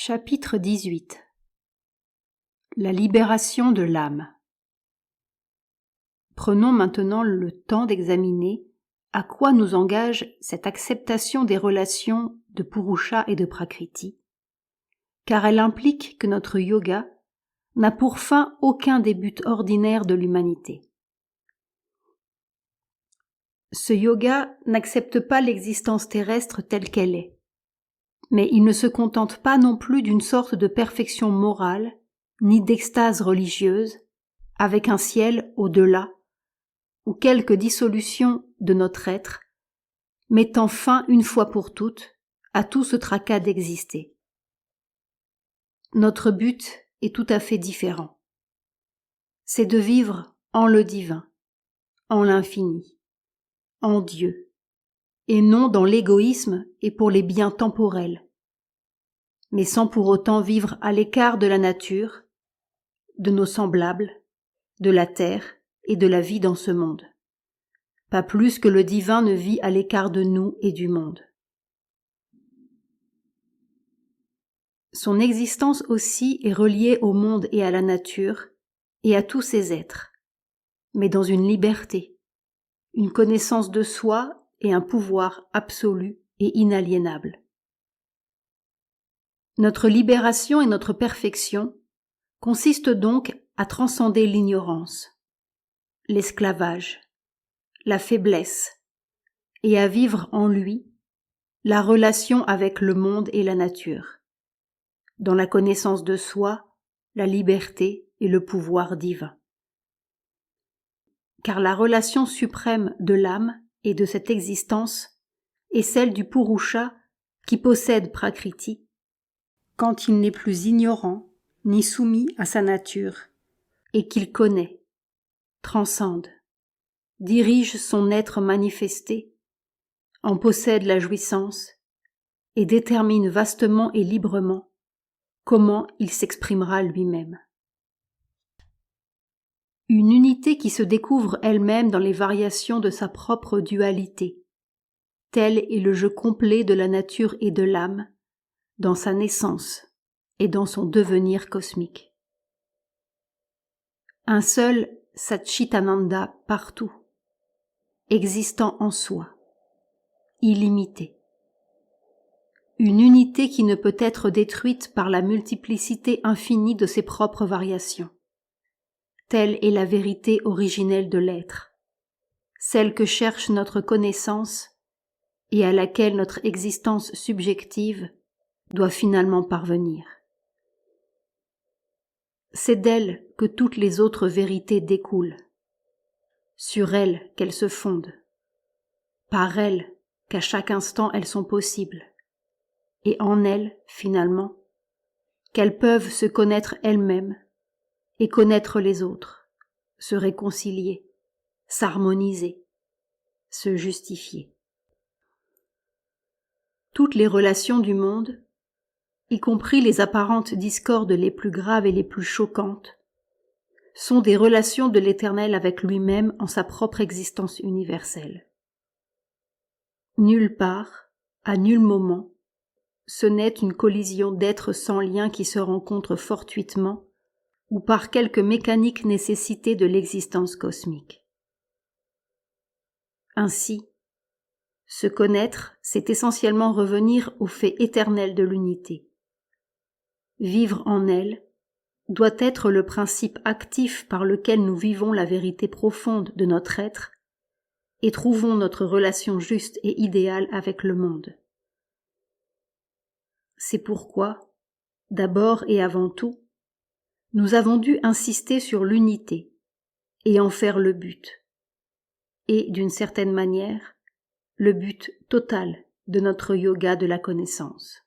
Chapitre 18. La libération de l'âme. Prenons maintenant le temps d'examiner à quoi nous engage cette acceptation des relations de Purusha et de Prakriti, car elle implique que notre yoga n'a pour fin aucun des buts ordinaires de l'humanité. Ce yoga n'accepte pas l'existence terrestre telle qu'elle est, mais il ne se contente pas non plus d'une sorte de perfection morale, ni d'extase religieuse, avec un ciel au-delà, ou quelque dissolution de notre être, mettant fin une fois pour toutes à tout ce tracas d'exister. Notre but est tout à fait différent. C'est de vivre en le divin, en l'infini, en Dieu, et non dans l'égoïsme et pour les biens temporels, mais sans pour autant vivre à l'écart de la nature, de nos semblables, de la terre et de la vie dans ce monde. Pas plus que le divin ne vit à l'écart de nous et du monde. Son existence aussi est reliée au monde et à la nature et à tous ses êtres, mais dans une liberté, une connaissance de soi et un pouvoir absolu et inaliénable. Notre libération et notre perfection consistent donc à transcender l'ignorance, l'esclavage, la faiblesse, et à vivre en lui la relation avec le monde et la nature, dans la connaissance de soi, la liberté et le pouvoir divin. Car la relation suprême de l'âme et de cette existence est celle du Purusha qui possède Prakriti, quand il n'est plus ignorant ni soumis à sa nature, et qu'il connaît, transcende, dirige son être manifesté, en possède la jouissance et détermine vastement et librement comment il s'exprimera lui-même. Une unité qui se découvre elle-même dans les variations de sa propre dualité. Tel est le jeu complet de la nature et de l'âme, dans sa naissance et dans son devenir cosmique. Un seul Satchitananda partout, existant en soi, illimité. Une unité qui ne peut être détruite par la multiplicité infinie de ses propres variations. Telle est la vérité originelle de l'être, celle que cherche notre connaissance et à laquelle notre existence subjective doit finalement parvenir. C'est d'elle que toutes les autres vérités découlent, sur elle qu'elles se fondent, par elle qu'à chaque instant elles sont possibles, et en elles, finalement, qu'elles peuvent se connaître elles-mêmes et connaître les autres, se réconcilier, s'harmoniser, se justifier. Toutes les relations du monde, y compris les apparentes discordes les plus graves et les plus choquantes, sont des relations de l'Éternel avec lui-même en sa propre existence universelle. Nulle part, à nul moment, ce n'est une collision d'êtres sans lien qui se rencontrent fortuitement ou par quelque mécanique nécessité de l'existence cosmique. Ainsi, se connaître, c'est essentiellement revenir au fait éternel de l'unité. Vivre en elle doit être le principe actif par lequel nous vivons la vérité profonde de notre être et trouvons notre relation juste et idéale avec le monde. C'est pourquoi, d'abord et avant tout, nous avons dû insister sur l'unité et en faire le but, et, d'une certaine manière, le but total de notre yoga de la connaissance.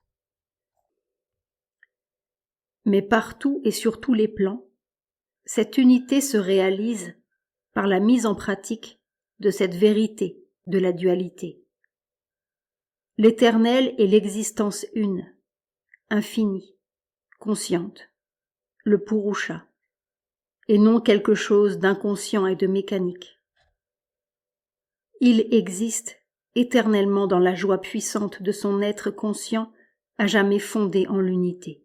Mais partout et sur tous les plans, cette unité se réalise par la mise en pratique de cette vérité de la dualité. L'Éternel est l'existence une, infinie, consciente, le Purusha, et non quelque chose d'inconscient et de mécanique. Il existe éternellement dans la joie puissante de son être conscient à jamais fondé en l'unité.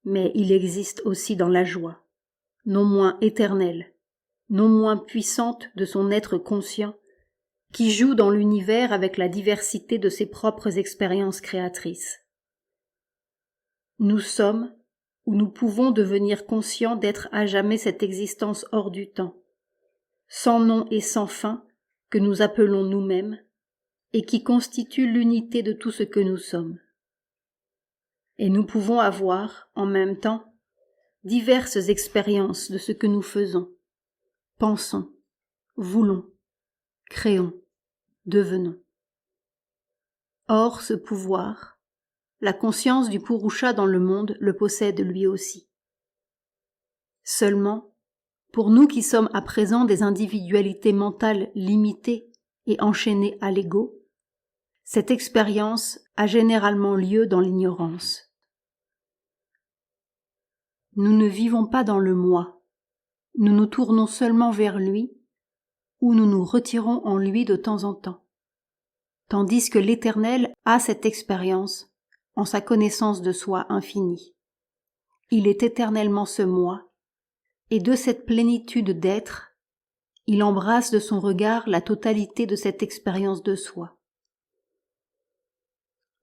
mais il existe aussi dans la joie, non moins éternelle, non moins puissante de son être conscient, qui joue dans l'univers avec la diversité de ses propres expériences créatrices. Nous sommes, ou nous pouvons devenir conscients d'être à jamais cette existence hors du temps, sans nom et sans fin, que nous appelons nous-mêmes, et qui constitue l'unité de tout ce que nous sommes. Et nous pouvons avoir, en même temps, diverses expériences de ce que nous faisons, pensons, voulons, créons, devenons. Or, ce pouvoir, la conscience du Purusha dans le monde le possède lui aussi. Seulement, pour nous qui sommes à présent des individualités mentales limitées et enchaînées à l'ego, cette expérience a généralement lieu dans l'ignorance. Nous ne vivons pas dans le moi, nous nous tournons seulement vers lui, ou nous nous retirons en lui de temps en temps, tandis que l'Éternel a cette expérience en sa connaissance de soi infinie. Il est éternellement ce moi, et de cette plénitude d'être, il embrasse de son regard la totalité de cette expérience de soi.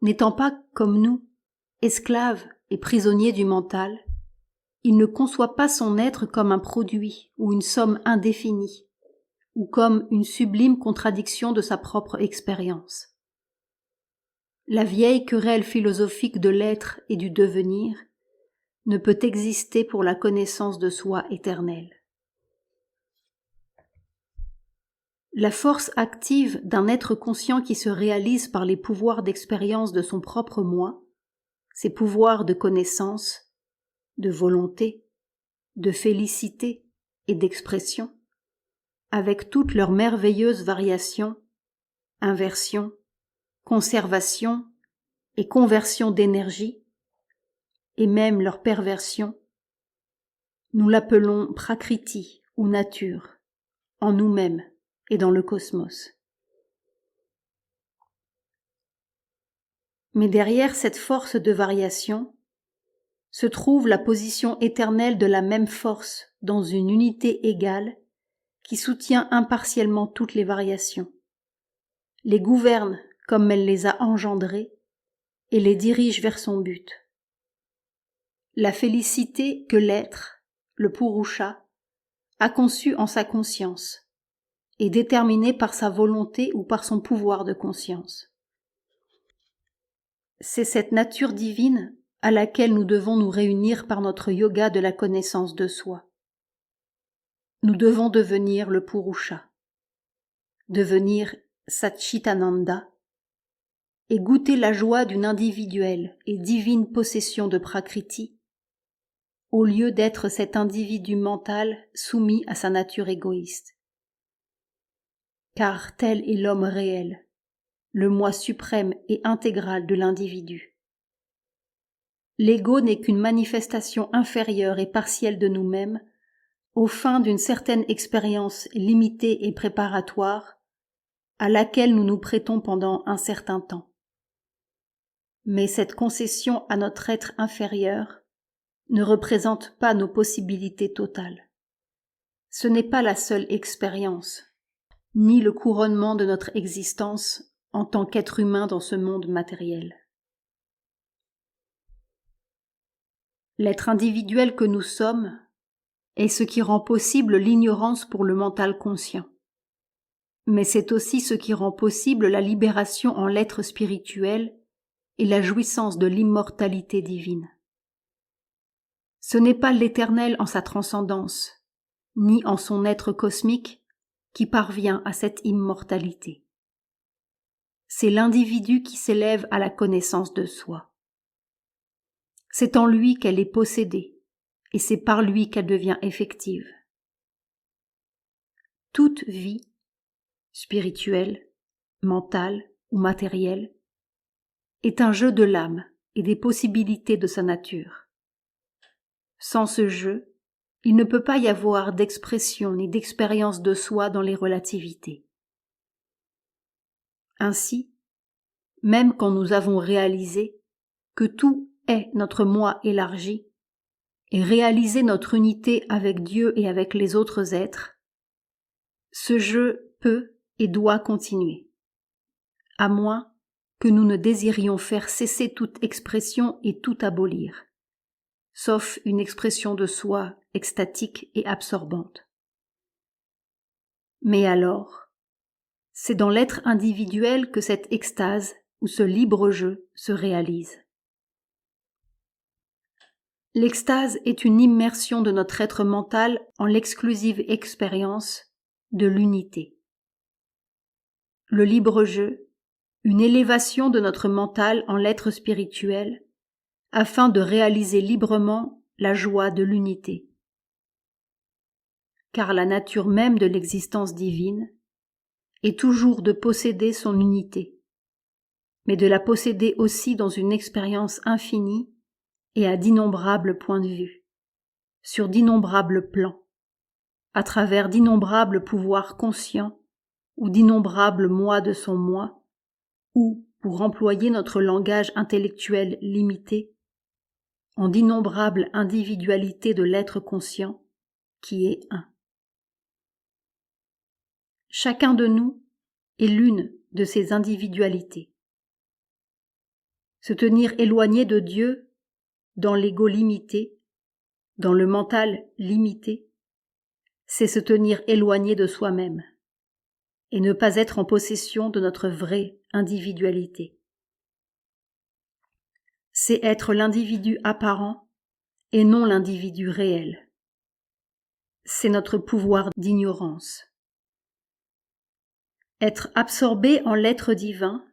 N'étant pas, comme nous, esclave et prisonnier du mental, il ne conçoit pas son être comme un produit ou une somme indéfinie, ou comme une sublime contradiction de sa propre expérience. La vieille querelle philosophique de l'être et du devenir ne peut exister pour la connaissance de soi éternelle. La force active d'un être conscient qui se réalise par les pouvoirs d'expérience de son propre moi, ses pouvoirs de connaissance, de volonté, de félicité et d'expression, avec toutes leurs merveilleuses variations, inversions, conservation et conversion d'énergie, et même leur perversion, nous l'appelons prakriti ou nature, en nous-mêmes et dans le cosmos. Mais derrière cette force de variation se trouve la position éternelle de la même force dans une unité égale qui soutient impartiellement toutes les variations, les gouverne comme elle les a engendrées et les dirige vers son but. La félicité que l'être, le Purusha, a conçue en sa conscience et déterminée par sa volonté ou par son pouvoir de conscience. C'est cette nature divine à laquelle nous devons nous réunir par notre yoga de la connaissance de soi. Nous devons devenir le Purusha, devenir Satchitananda et goûter la joie d'une individuelle et divine possession de Prakriti, au lieu d'être cet individu mental soumis à sa nature égoïste. Car tel est l'homme réel, le moi suprême et intégral de l'individu. L'ego n'est qu'une manifestation inférieure et partielle de nous-mêmes, aux fins d'une certaine expérience limitée et préparatoire, à laquelle nous nous prêtons pendant un certain temps. Mais cette concession à notre être inférieur ne représente pas nos possibilités totales. Ce n'est pas la seule expérience, ni le couronnement de notre existence en tant qu'être humain dans ce monde matériel. L'être individuel que nous sommes est ce qui rend possible l'ignorance pour le mental conscient. Mais c'est aussi ce qui rend possible la libération en l'être spirituel et la jouissance de l'immortalité divine. Ce n'est pas l'Éternel en sa transcendance, ni en son être cosmique, qui parvient à cette immortalité. C'est l'individu qui s'élève à la connaissance de soi. C'est en lui qu'elle est possédée, et c'est par lui qu'elle devient effective. Toute vie, spirituelle, mentale ou matérielle, est un jeu de l'âme et des possibilités de sa nature. Sans ce jeu, il ne peut pas y avoir d'expression ni d'expérience de soi dans les relativités. Ainsi, même quand nous avons réalisé que tout est notre moi élargi, et réaliser notre unité avec Dieu et avec les autres êtres, ce jeu peut et doit continuer, à moins que nous ne désirions faire cesser toute expression et tout abolir, sauf une expression de soi extatique et absorbante. Mais alors, c'est dans l'être individuel que cette extase ou ce libre jeu se réalise. L'extase est une immersion de notre être mental en l'exclusive expérience de l'unité. Le libre jeu, une élévation de notre mental en l'être spirituel, afin de réaliser librement la joie de l'unité. Car la nature même de l'existence divine est toujours de posséder son unité, mais de la posséder aussi dans une expérience infinie et à d'innombrables points de vue, sur d'innombrables plans, à travers d'innombrables pouvoirs conscients ou d'innombrables moi de son moi, ou, pour employer notre langage intellectuel limité, en d'innombrables individualités de l'être conscient qui est un. Chacun de nous est l'une de ces individualités. Se tenir éloigné de Dieu dans l'ego limité, dans le mental limité, c'est se tenir éloigné de soi-même et ne pas être en possession de notre vraie individualité. C'est être l'individu apparent et non l'individu réel. C'est notre pouvoir d'ignorance. Être absorbé en l'être divin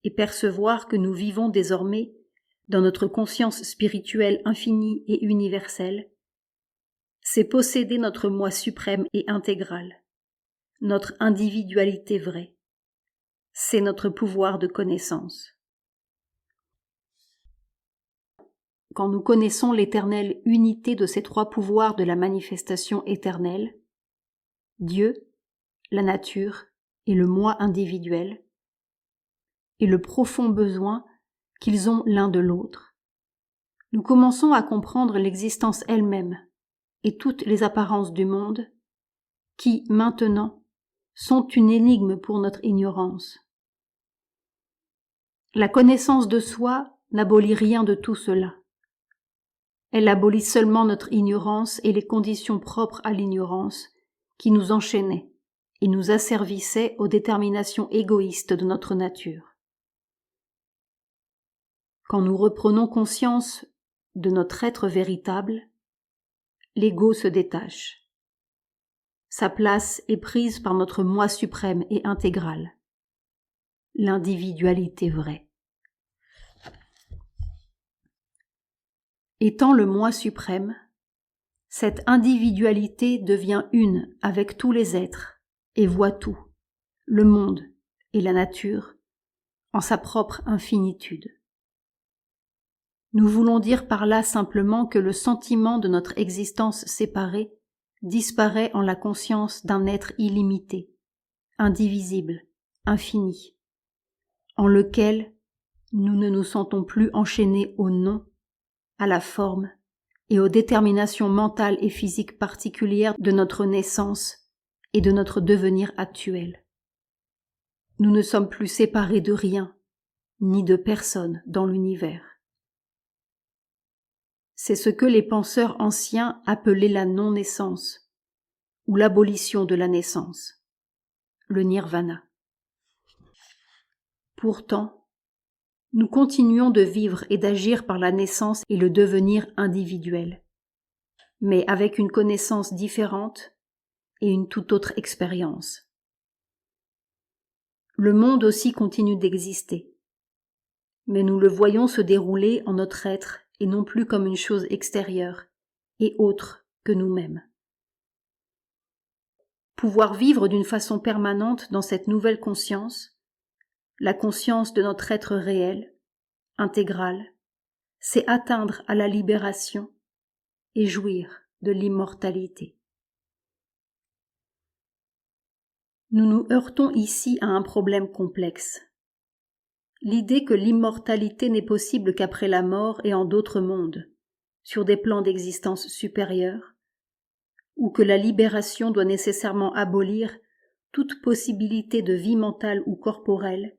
et percevoir que nous vivons désormais dans notre conscience spirituelle infinie et universelle, c'est posséder notre moi suprême et intégral, notre individualité vraie. C'est notre pouvoir de connaissance. Quand nous connaissons l'éternelle unité de ces trois pouvoirs de la manifestation éternelle, Dieu, la nature et le moi individuel, et le profond besoin qu'ils ont l'un de l'autre, nous commençons à comprendre l'existence elle-même et toutes les apparences du monde qui, maintenant, sont une énigme pour notre ignorance. La connaissance de soi n'abolit rien de tout cela. Elle abolit seulement notre ignorance et les conditions propres à l'ignorance qui nous enchaînaient et nous asservissaient aux déterminations égoïstes de notre nature. Quand nous reprenons conscience de notre être véritable, l'ego se détache. Sa place est prise par notre moi suprême et intégral, l'individualité vraie. Étant le moi suprême, cette individualité devient une avec tous les êtres et voit tout, le monde et la nature, en sa propre infinitude. Nous voulons dire par là simplement que le sentiment de notre existence séparée disparaît en la conscience d'un être illimité, indivisible, infini, en lequel nous ne nous sentons plus enchaînés au nom, à la forme et aux déterminations mentales et physiques particulières de notre naissance et de notre devenir actuel. Nous ne sommes plus séparés de rien, ni de personne dans l'univers. C'est ce que les penseurs anciens appelaient la non-naissance, ou l'abolition de la naissance, le nirvana. Pourtant, nous continuons de vivre et d'agir par la naissance et le devenir individuel, mais avec une connaissance différente et une toute autre expérience. Le monde aussi continue d'exister, mais nous le voyons se dérouler en notre être et non plus comme une chose extérieure et autre que nous-mêmes. Pouvoir vivre d'une façon permanente dans cette nouvelle conscience, la conscience de notre être réel, intégral, c'est atteindre à la libération et jouir de l'immortalité. Nous nous heurtons ici à un problème complexe. L'idée que l'immortalité n'est possible qu'après la mort et en d'autres mondes, sur des plans d'existence supérieurs, ou que la libération doit nécessairement abolir toute possibilité de vie mentale ou corporelle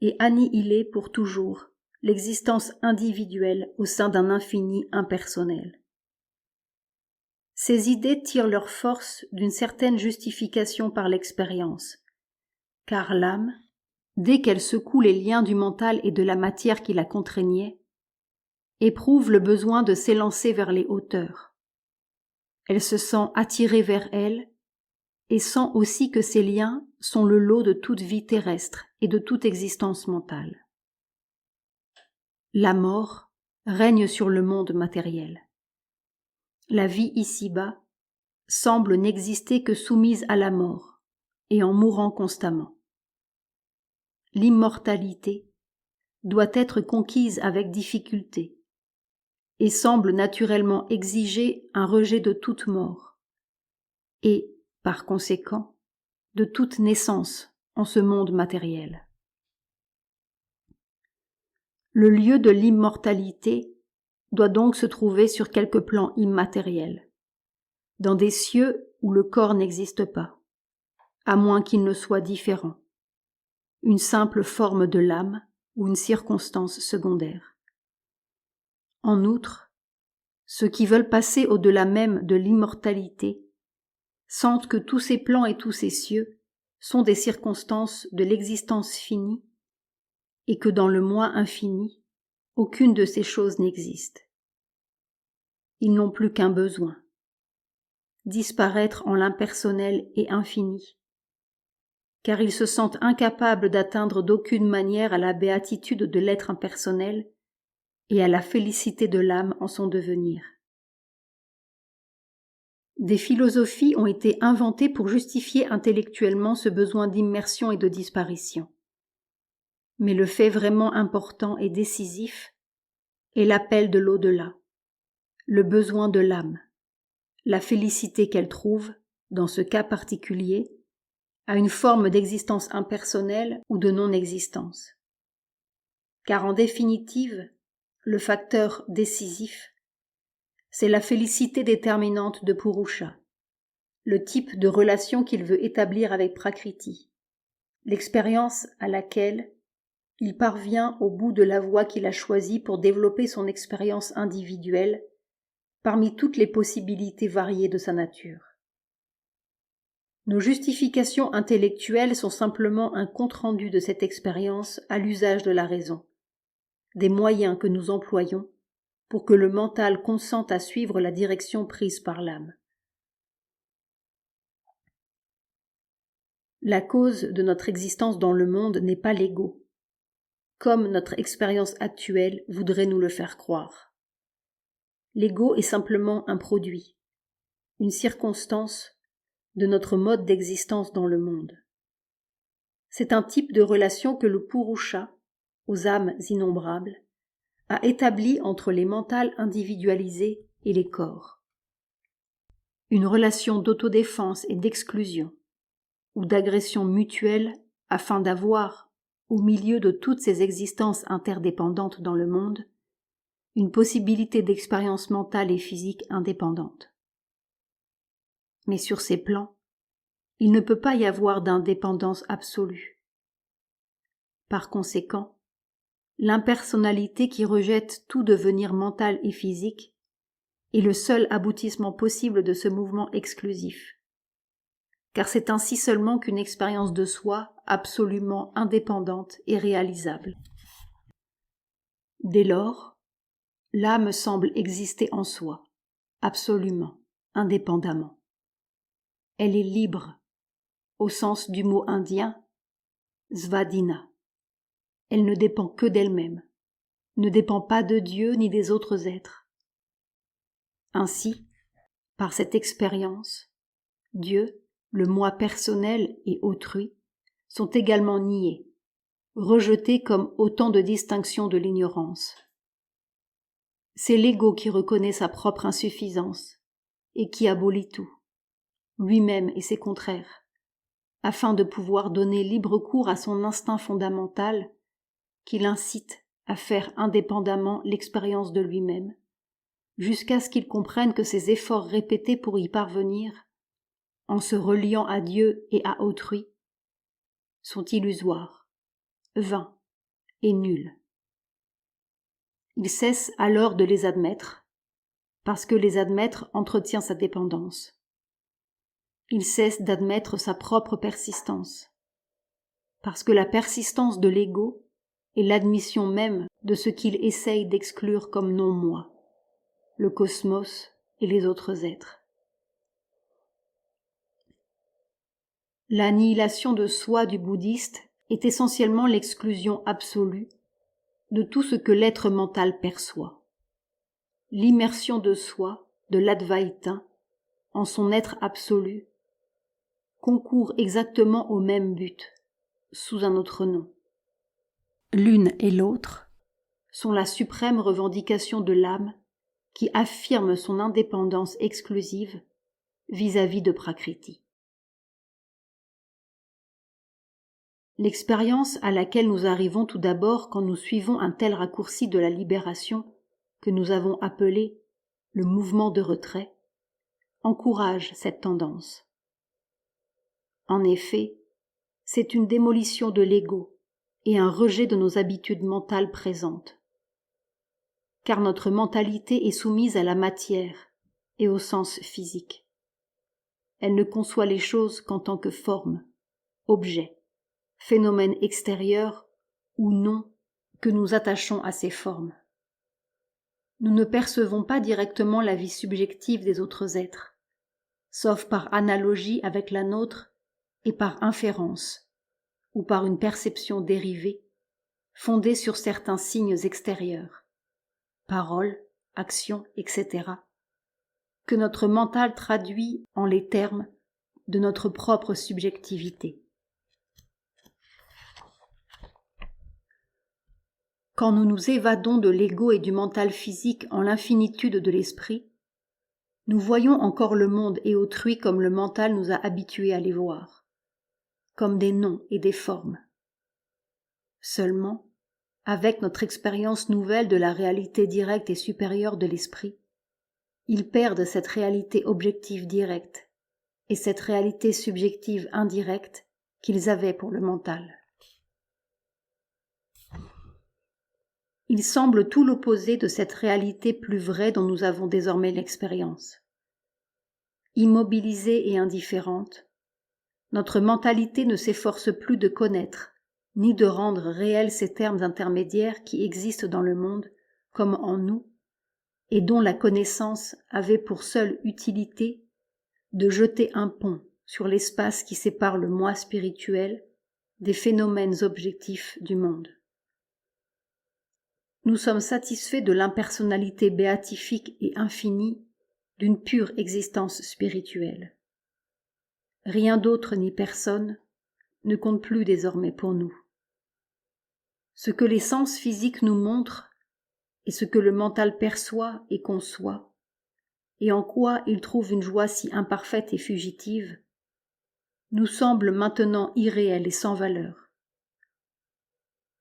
et annihiler pour toujours l'existence individuelle au sein d'un infini impersonnel. Ces idées tirent leur force d'une certaine justification par l'expérience, car l'âme, dès qu'elle secoue les liens du mental et de la matière qui la contraignaient, éprouve le besoin de s'élancer vers les hauteurs. Elle se sent attirée vers elle et sent aussi que ces liens sont le lot de toute vie terrestre et de toute existence mentale. La mort règne sur le monde matériel. La vie ici-bas semble n'exister que soumise à la mort et en mourant constamment. L'immortalité doit être conquise avec difficulté et semble naturellement exiger un rejet de toute mort et, par conséquent, de toute naissance en ce monde matériel. Le lieu de l'immortalité doit donc se trouver sur quelque plan immatériel, dans des cieux où le corps n'existe pas, à moins qu'il ne soit différent, une simple forme de l'âme ou une circonstance secondaire. En outre, ceux qui veulent passer au-delà même de l'immortalité sentent que tous ces plans et tous ces cieux sont des circonstances de l'existence finie et que dans le moi infini, aucune de ces choses n'existe. Ils n'ont plus qu'un besoin, disparaître en l'impersonnel et infini, car ils se sentent incapables d'atteindre d'aucune manière à la béatitude de l'être impersonnel et à la félicité de l'âme en son devenir. Des philosophies ont été inventées pour justifier intellectuellement ce besoin d'immersion et de disparition. Mais le fait vraiment important et décisif est l'appel de l'au-delà, le besoin de l'âme, la félicité qu'elle trouve, dans ce cas particulier, à une forme d'existence impersonnelle ou de non-existence. Car en définitive, le facteur décisif, c'est la félicité déterminante de Purusha, le type de relation qu'il veut établir avec Prakriti, l'expérience à laquelle il parvient au bout de la voie qu'il a choisie pour développer son expérience individuelle parmi toutes les possibilités variées de sa nature. Nos justifications intellectuelles sont simplement un compte-rendu de cette expérience à l'usage de la raison, des moyens que nous employons pour que le mental consente à suivre la direction prise par l'âme. La cause de notre existence dans le monde n'est pas l'ego, comme notre expérience actuelle voudrait nous le faire croire. L'ego est simplement un produit, une circonstance de notre mode d'existence dans le monde. C'est un type de relation que le Purusha, aux âmes innombrables, a établi entre les mentales individualisées et les corps. Une relation d'autodéfense et d'exclusion, ou d'agression mutuelle afin d'avoir, au milieu de toutes ces existences interdépendantes dans le monde, une possibilité d'expérience mentale et physique indépendante. Mais sur ces plans, il ne peut pas y avoir d'indépendance absolue. Par conséquent, l'impersonnalité qui rejette tout devenir mental et physique est le seul aboutissement possible de ce mouvement exclusif, car c'est ainsi seulement qu'une expérience de soi absolument indépendante est réalisable. Dès lors, l'âme semble exister en soi, absolument, indépendamment. Elle est libre, au sens du mot indien svadhina. Elle ne dépend que d'elle-même, ne dépend pas de Dieu ni des autres êtres. Ainsi, par cette expérience, Dieu, le moi personnel et autrui sont également niés, rejetés comme autant de distinctions de l'ignorance. C'est l'ego qui reconnaît sa propre insuffisance et qui abolit tout, lui-même et ses contraires, afin de pouvoir donner libre cours à son instinct fondamental qui l'incite à faire indépendamment l'expérience de lui-même, jusqu'à ce qu'il comprenne que ses efforts répétés pour y parvenir, en se reliant à Dieu et à autrui, sont illusoires, vains et nuls. Il cesse alors de les admettre, parce que les admettre entretient sa dépendance. Il cesse d'admettre sa propre persistance, parce que la persistance de l'ego est l'admission même de ce qu'il essaye d'exclure comme non-moi, le cosmos et les autres êtres. L'annihilation de soi du bouddhiste est essentiellement l'exclusion absolue de tout ce que l'être mental perçoit. L'immersion de soi, de l'Advaita, en son être absolu, concourt exactement au même but, sous un autre nom. L'une et l'autre sont la suprême revendication de l'âme qui affirme son indépendance exclusive vis-à-vis de Prakriti. L'expérience à laquelle nous arrivons tout d'abord quand nous suivons un tel raccourci de la libération que nous avons appelé le mouvement de retrait encourage cette tendance. En effet, c'est une démolition de l'ego et un rejet de nos habitudes mentales présentes. Car notre mentalité est soumise à la matière et au sens physique. Elle ne conçoit les choses qu'en tant que forme, objet, phénomène extérieur ou non que nous attachons à ces formes. Nous ne percevons pas directement la vie subjective des autres êtres, sauf par analogie avec la nôtre et par inférence, ou par une perception dérivée, fondée sur certains signes extérieurs, paroles, actions, etc., que notre mental traduit en les termes de notre propre subjectivité. Quand nous nous évadons de l'ego et du mental physique en l'infinitude de l'esprit, nous voyons encore le monde et autrui comme le mental nous a habitués à les voir, comme des noms et des formes. Seulement, avec notre expérience nouvelle de la réalité directe et supérieure de l'esprit, ils perdent cette réalité objective directe et cette réalité subjective indirecte qu'ils avaient pour le mental. Ils semblent tout l'opposé de cette réalité plus vraie dont nous avons désormais l'expérience. Immobilisée et indifférente, notre mentalité ne s'efforce plus de connaître, ni de rendre réels ces termes intermédiaires qui existent dans le monde comme en nous, et dont la connaissance avait pour seule utilité de jeter un pont sur l'espace qui sépare le moi spirituel des phénomènes objectifs du monde. Nous sommes satisfaits de l'impersonnalité béatifique et infinie d'une pure existence spirituelle. Rien d'autre ni personne ne compte plus désormais pour nous. Ce que les sens physiques nous montrent et ce que le mental perçoit et conçoit, et en quoi il trouve une joie si imparfaite et fugitive, nous semble maintenant irréel et sans valeur.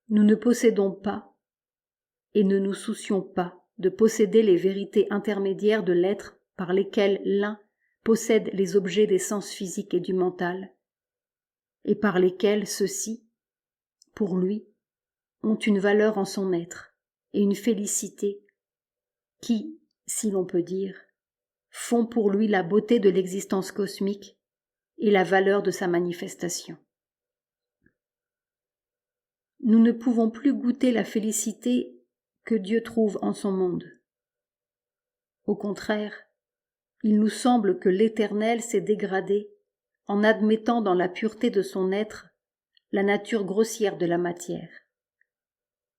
Nous ne possédons pas et ne nous soucions pas de posséder les vérités intermédiaires de l'être par lesquelles l'un possède les objets des sens physiques et du mental, et par lesquels ceux-ci, pour lui, ont une valeur en son être et une félicité qui, si l'on peut dire, font pour lui la beauté de l'existence cosmique et la valeur de sa manifestation. Nous ne pouvons plus goûter la félicité que Dieu trouve en son monde. Au contraire, il nous semble que l'Éternel s'est dégradé en admettant dans la pureté de son être la nature grossière de la matière,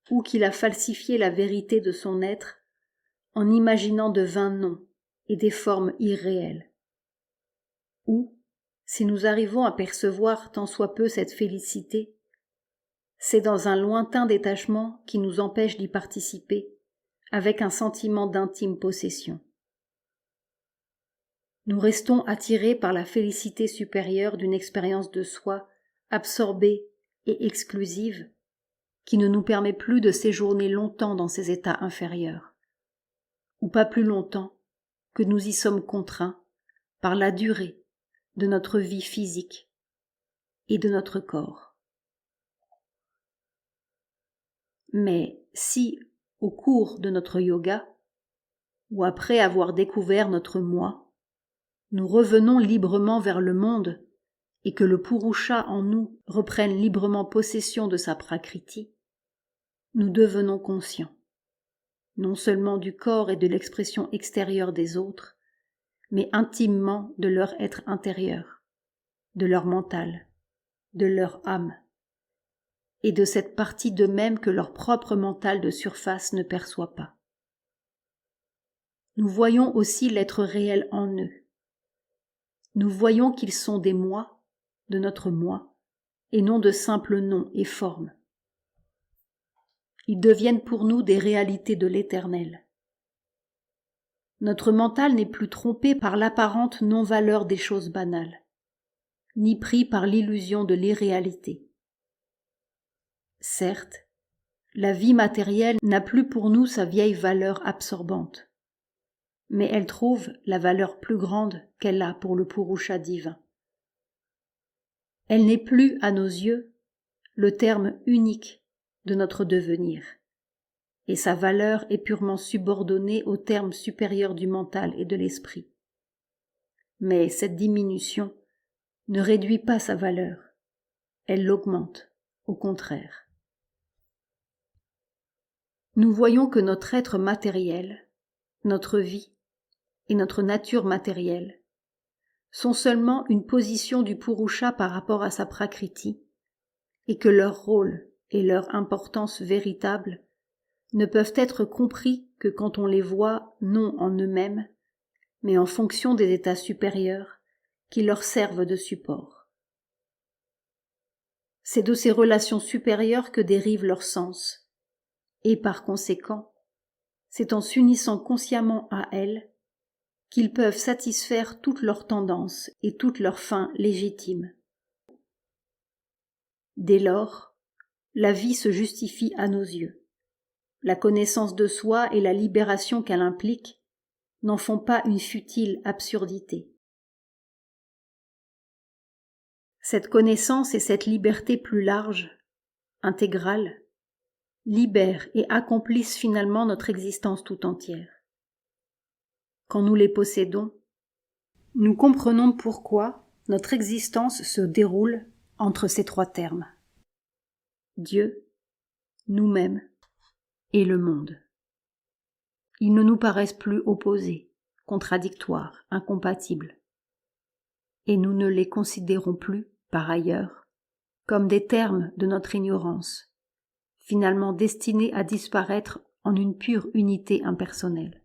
ou qu'il a falsifié la vérité de son être en imaginant de vains noms et des formes irréelles. Ou, si nous arrivons à percevoir tant soit peu cette félicité, c'est dans un lointain détachement qui nous empêche d'y participer, avec un sentiment d'intime possession. Nous restons attirés par la félicité supérieure d'une expérience de soi absorbée et exclusive, qui ne nous permet plus de séjourner longtemps dans ces états inférieurs. ou pas plus longtemps que nous y sommes contraints par la durée de notre vie physique et de notre corps. Mais si, au cours de notre yoga, ou après avoir découvert notre moi, nous revenons librement vers le monde et que le Purusha en nous reprenne librement possession de sa prakriti, nous devenons conscients, non seulement du corps et de l'expression extérieure des autres, mais intimement de leur être intérieur, de leur mental, de leur âme, et de cette partie d'eux-mêmes que leur propre mental de surface ne perçoit pas. Nous voyons aussi l'être réel en eux. Nous voyons qu'ils sont des moi, de notre moi, et non de simples noms et formes. Ils deviennent pour nous des réalités de l'éternel. Notre mental n'est plus trompé par l'apparente non-valeur des choses banales, ni pris par l'illusion de l'irréalité. Certes, la vie matérielle n'a plus pour nous sa vieille valeur absorbante, mais elle trouve la valeur plus grande qu'elle a pour le Purusha divin. Elle n'est plus, à nos yeux, le terme unique de notre devenir, et sa valeur est purement subordonnée au terme supérieur du mental et de l'esprit. Mais cette diminution ne réduit pas sa valeur, elle l'augmente, au contraire. Nous voyons que notre être matériel, notre vie et notre nature matérielle sont seulement une position du Purusha par rapport à sa prakriti, et que leur rôle et leur importance véritable ne peuvent être compris que quand on les voit non en eux-mêmes, mais en fonction des états supérieurs qui leur servent de support. C'est de ces relations supérieures que dérivent leurs sens, et par conséquent, c'est en s'unissant consciemment à elles qu'ils peuvent satisfaire toutes leurs tendances et toutes leurs fins légitimes. Dès lors, la vie se justifie à nos yeux. La connaissance de soi et la libération qu'elle implique n'en font pas une futile absurdité. Cette connaissance et cette liberté plus large, intégrale, libèrent et accomplissent finalement notre existence tout entière. Quand nous les possédons, nous comprenons pourquoi notre existence se déroule entre ces trois termes: Dieu, nous-mêmes et le monde. Ils ne nous paraissent plus opposés, contradictoires, incompatibles, et nous ne les considérons plus, par ailleurs, comme des termes de notre ignorance, finalement destinés à disparaître en une pure unité impersonnelle.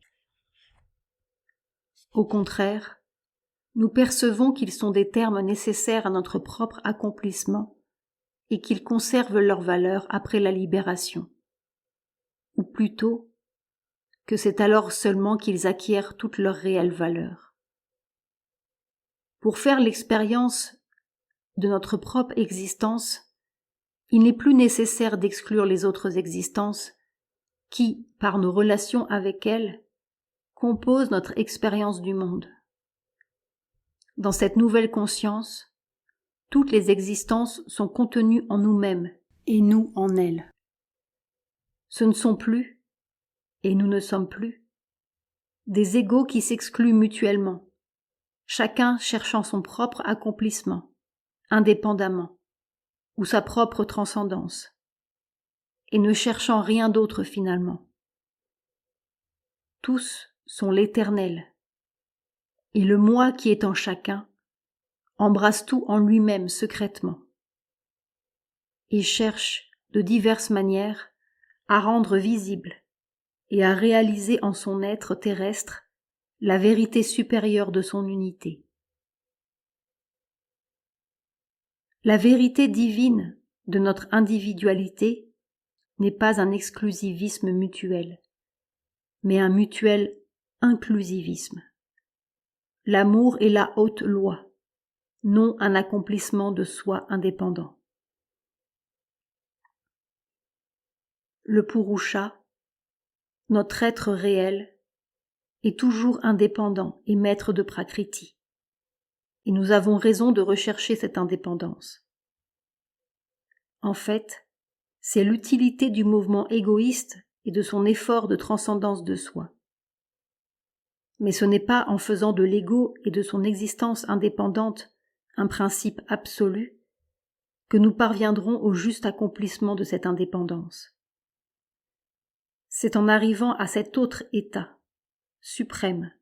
Au contraire, nous percevons qu'ils sont des termes nécessaires à notre propre accomplissement et qu'ils conservent leur valeur après la libération, ou plutôt que c'est alors seulement qu'ils acquièrent toute leur réelle valeur. Pour faire l'expérience de notre propre existence, il n'est plus nécessaire d'exclure les autres existences qui, par nos relations avec elles, composent notre expérience du monde. Dans cette nouvelle conscience, toutes les existences sont contenues en nous-mêmes et nous en elles. Ce ne sont plus, et nous ne sommes plus, des égaux qui s'excluent mutuellement, chacun cherchant son propre accomplissement, indépendamment, ou sa propre transcendance, et ne cherchant rien d'autre finalement. Tous sont l'éternel, et le moi qui est en chacun embrasse tout en lui-même secrètement, et cherche de diverses manières à rendre visible et à réaliser en son être terrestre la vérité supérieure de son unité. La vérité divine de notre individualité n'est pas un exclusivisme mutuel, mais un mutuel inclusivisme. L'amour est la haute loi, non un accomplissement de soi indépendant. Le Purusha, notre être réel, est toujours indépendant et maître de Prakriti. Et nous avons raison de rechercher cette indépendance. En fait, c'est l'utilité du mouvement égoïste et de son effort de transcendance de soi. Mais ce n'est pas en faisant de l'ego et de son existence indépendante un principe absolu que nous parviendrons au juste accomplissement de cette indépendance. C'est en arrivant à cet autre état, suprême,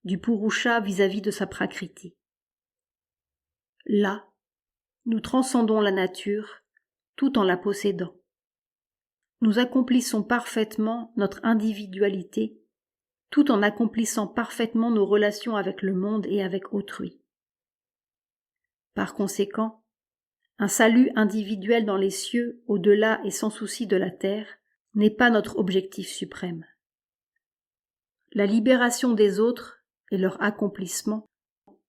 du Purusha vis-à-vis de sa Prakriti. Là, nous transcendons la nature tout en la possédant. Nous accomplissons parfaitement notre individualité tout en accomplissant parfaitement nos relations avec le monde et avec autrui. Par conséquent, un salut individuel dans les cieux, au-delà et sans souci de la terre, n'est pas notre objectif suprême. La libération des autres et leur accomplissement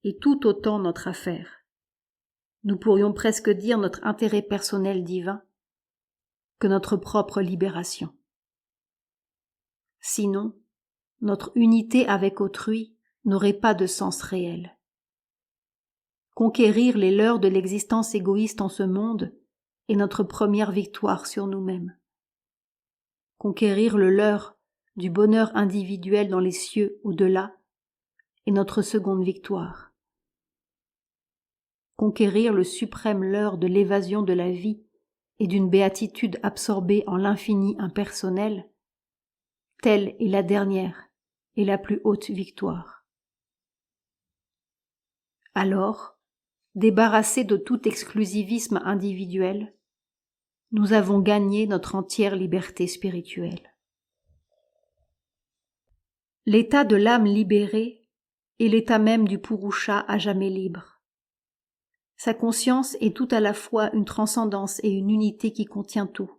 est tout autant notre affaire. Nous pourrions presque dire notre intérêt personnel divin que notre propre libération. Sinon, notre unité avec autrui n'aurait pas de sens réel. Conquérir les leurres de l'existence égoïste en ce monde est notre première victoire sur nous-mêmes. Conquérir le leurre du bonheur individuel dans les cieux au-delà est notre seconde victoire. Conquérir le suprême leurre de l'évasion de la vie et d'une béatitude absorbée en l'infini impersonnel, telle est la dernière et la plus haute victoire. Alors, débarrassés de tout exclusivisme individuel, nous avons gagné notre entière liberté spirituelle. L'état de l'âme libérée est l'état même du Purusha à jamais libre. Sa conscience est tout à la fois une transcendance et une unité qui contient tout.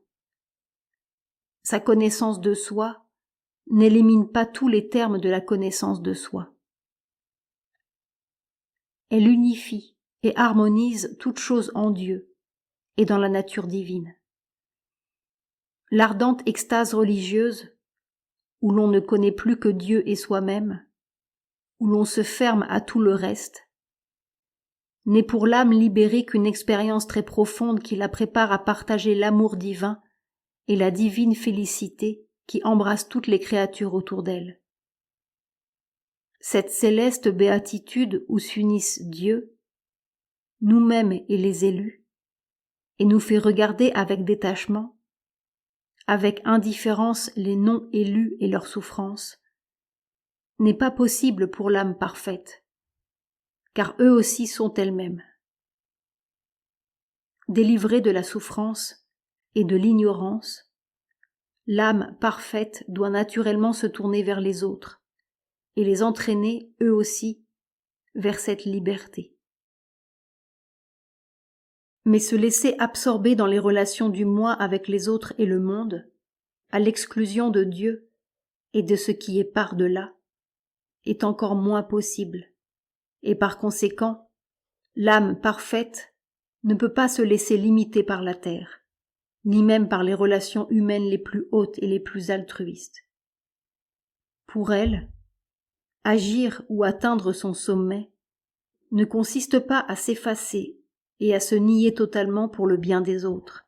Sa connaissance de soi n'élimine pas tous les termes de la connaissance de soi. Elle unifie et harmonise toute chose en Dieu et dans la nature divine. L'ardente extase religieuse, où l'on ne connaît plus que Dieu et soi-même, où l'on se ferme à tout le reste, n'est pour l'âme libérée qu'une expérience très profonde qui la prépare à partager l'amour divin et la divine félicité qui embrasse toutes les créatures autour d'elle. Cette céleste béatitude où s'unissent Dieu, nous-mêmes et les élus, et nous fait regarder avec détachement, avec indifférence les non-élus et leurs souffrances, n'est pas possible pour l'âme parfaite, car eux aussi sont elles-mêmes. Délivrée de la souffrance et de l'ignorance, l'âme parfaite doit naturellement se tourner vers les autres et les entraîner, eux aussi, vers cette liberté. Mais se laisser absorber dans les relations du moi avec les autres et le monde, à l'exclusion de Dieu et de ce qui est par-delà, est encore moins possible, et par conséquent, l'âme parfaite ne peut pas se laisser limiter par la terre, ni même par les relations humaines les plus hautes et les plus altruistes. Pour elle, agir ou atteindre son sommet ne consiste pas à s'effacer et à se nier totalement pour le bien des autres,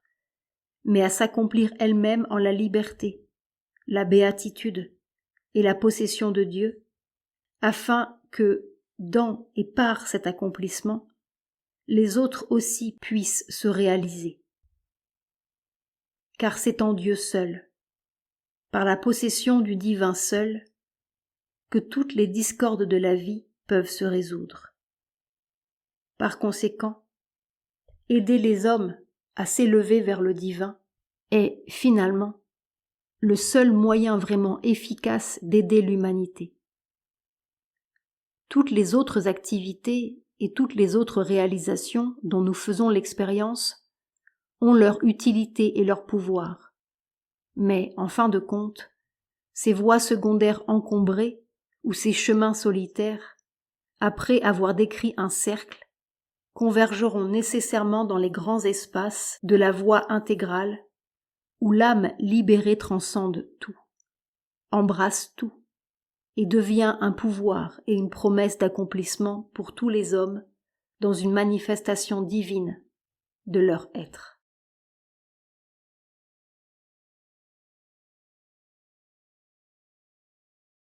mais à s'accomplir elle-même en la liberté, la béatitude et la possession de Dieu, afin que, dans et par cet accomplissement, les autres aussi puissent se réaliser. Car c'est en Dieu seul, par la possession du divin seul, que toutes les discordes de la vie peuvent se résoudre. Par conséquent, aider les hommes à s'élever vers le divin est, finalement, le seul moyen vraiment efficace d'aider l'humanité. Toutes les autres activités et toutes les autres réalisations dont nous faisons l'expérience ont leur utilité et leur pouvoir. Mais, en fin de compte, ces voies secondaires encombrées ou ces chemins solitaires, après avoir décrit un cercle, convergeront nécessairement dans les grands espaces de la voie intégrale où l'âme libérée transcende tout, embrasse tout et devient un pouvoir et une promesse d'accomplissement pour tous les hommes dans une manifestation divine de leur être.